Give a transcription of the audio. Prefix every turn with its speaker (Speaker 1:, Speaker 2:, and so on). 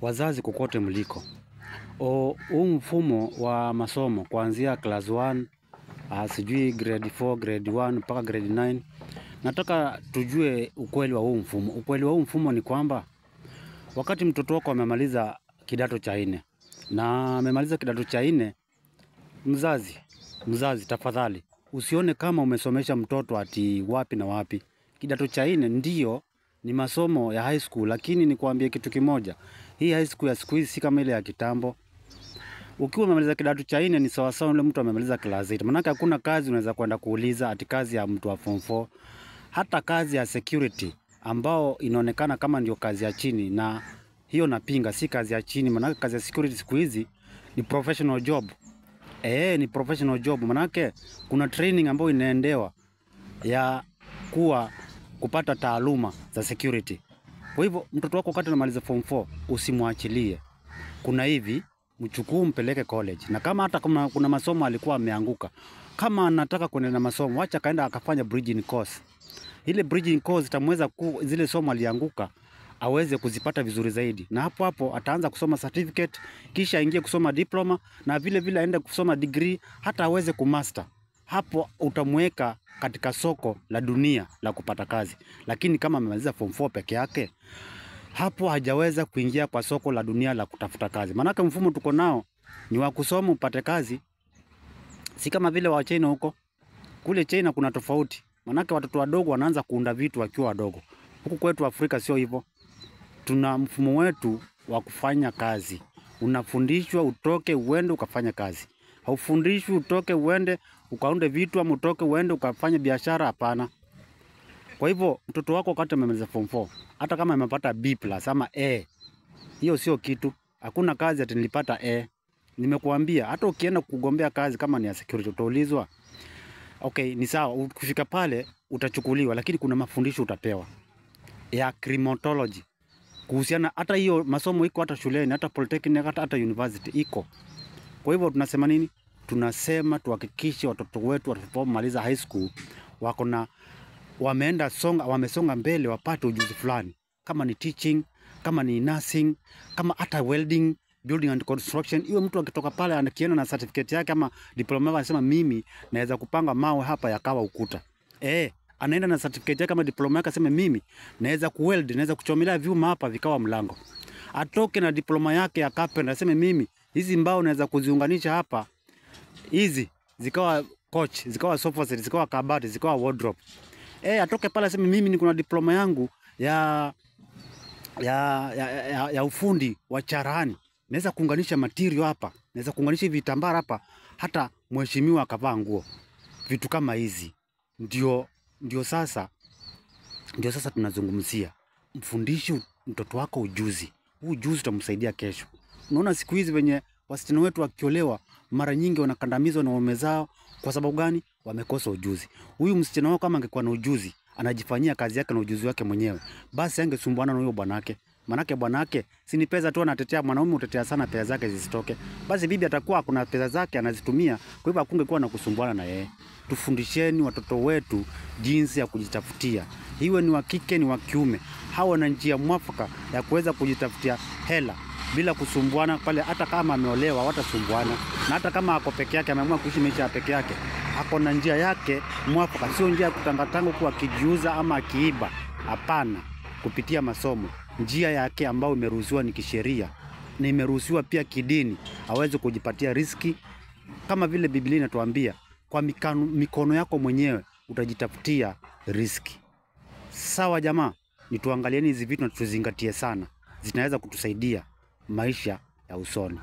Speaker 1: Wazazi kokote mliko, huu mfumo wa masomo kuanzia class 1 sijui grade 4 grade 1 mpaka grade 9, nataka tujue ukweli wa huu mfumo. Ukweli wa huu mfumo ni kwamba wakati mtoto wako amemaliza kidato cha 4 na amemaliza kidato cha 4, mzazi tafadhali usione kama umesomesha mtoto ati wapi na wapi. Kidato cha 4 ndio ni masomo ya high school, lakini nikwambie kitu kimoja, hii high school ya siku hizi si kama ile ya kitambo. Ukiwa umemaliza kidato cha 4 ni sawa sawa yule mtu amemaliza class 8. Maana hakuna kazi unaweza kwenda kuuliza ati kazi ya mtu wa form 4. Hata kazi ya security ambao inaonekana kama ndio kazi ya chini, na hiyo napinga, si kazi ya chini. Maana kazi ya security siku hizi ni professional job. Ni professional job. Maana kuna training ambayo inaendewa ya kupata taaluma za security. Kwa hivyo mtoto wako wakati anamaliza form 4 usimwachilie. Kuna hivi, mchukue mpeleke college. Na kama hata kuna masomo alikuwa ameanguka, kama anataka kuendelea na masomo, acha kaenda akafanya bridging course. Ile bridging course itamweza zile somo alianguka aweze kuzipata vizuri zaidi. Na hapo ataanza kusoma certificate, kisha aingie kusoma diploma, na vile vile aende kusoma degree hata aweze kumaster. Hapo utamweka katika soko la dunia la kupata kazi. Lakini kama amemaliza form 4 peke yake, hapo hajaweza kuingia kwa soko la dunia la kutafuta kazi. Maana mfumo tuko nao ni wa kusoma upate kazi. Si kama vile wa China huko. Kule China kuna tofauti. Maana watoto wadogo wanaanza kuunda vitu wakiwa wadogo. Huku kwetu Afrika sio hivyo. Tuna mfumo wetu wa kufanya kazi. Unafundishwa utoke uende ukafanya kazi. Haufundishwi utoke uende ukaunde vitu ama utoke uende ukafanya biashara, hapana. Kwa hivyo mtoto wako wakati amemaliza form 4, hata kama amepata B+ ama A, hiyo sio kitu. Hakuna kazi ati nilipata A. Nimekuambia hata ukienda kugombea kazi kama ni ya security utaulizwa. Okay, ni sawa, ukifika pale utachukuliwa, lakini kuna mafundisho utapewa ya criminology. Kuhusiana hata hiyo masomo iko hata shuleni, hata polytechnic, hata university iko. Kwa hivyo tunasema nini? Tunasema tuhakikishe watoto wetu wanapomaliza high school wamesonga mbele, wapate ujuzi fulani, kama ni teaching, kama ni nursing, kama hata welding, building and construction. Hiyo mtu akitoka pale anakienda na certificate yake ama diploma yake, anasema mimi naweza kupanga mawe hapa yakawa ukuta. Anaenda na certificate yake ama diploma yake, aseme mimi naweza kuweld, naweza kuchomelea vyuma hapa vikawa mlango. Atoke na diploma yake ya carpenter, aseme mimi hizi mbao naweza kuziunganisha hapa, hizi zikawa coach, zikawa sofa set, zikawa kabati, zikawa wardrobe. Atoke pale aseme mimi niko na diploma yangu ya ufundi wa charani, naweza kuunganisha material hapa, naweza kuunganisha vitambara hapa, hata mheshimiwa akavaa nguo. Vitu kama hizi ndio sasa tunazungumzia. Mfundishe mtoto wako ujuzi. Ujuzi utamsaidia kesho. Unaona siku hizi wenye wasichana wetu wakiolewa mara nyingi wanakandamizwa na waume zao. Kwa sababu gani? Wamekosa ujuzi. Huyu msichana wako kama angekuwa na ujuzi, anajifanyia kazi yake na ujuzi wake mwenyewe, basi angesumbuana na huyo bwanake. Manake bwanake si ni pesa tu anatetea, mwanaume utetea sana pesa zake zisitoke. Basi bibi atakuwa kuna pesa zake anazitumia, kwa hivyo hakungekuwa na kusumbuana na yeye. Tufundisheni watoto wetu jinsi ya kujitafutia. Iwe ni wa kike ni wa kiume, hawa na njia mwafaka ya kuweza kujitafutia hela bila kusumbuana pale. Hata kama ameolewa watasumbuana, na hata kama ako peke yake, ameamua kuishi maisha ya peke yake, ako na njia yake mwafaka, sio njia ya kutangatanga kwa akijiuza ama akiiba. Hapana, kupitia masomo, njia yake ambayo imeruhusiwa ni kisheria na imeruhusiwa pia kidini, aweze kujipatia riziki kama vile Biblia inatuambia, kwa mikono yako mwenyewe utajitafutia riziki. Sawa jamaa, nituangalieni hizi vitu na tuzingatie sana, zinaweza kutusaidia maisha ya usoni.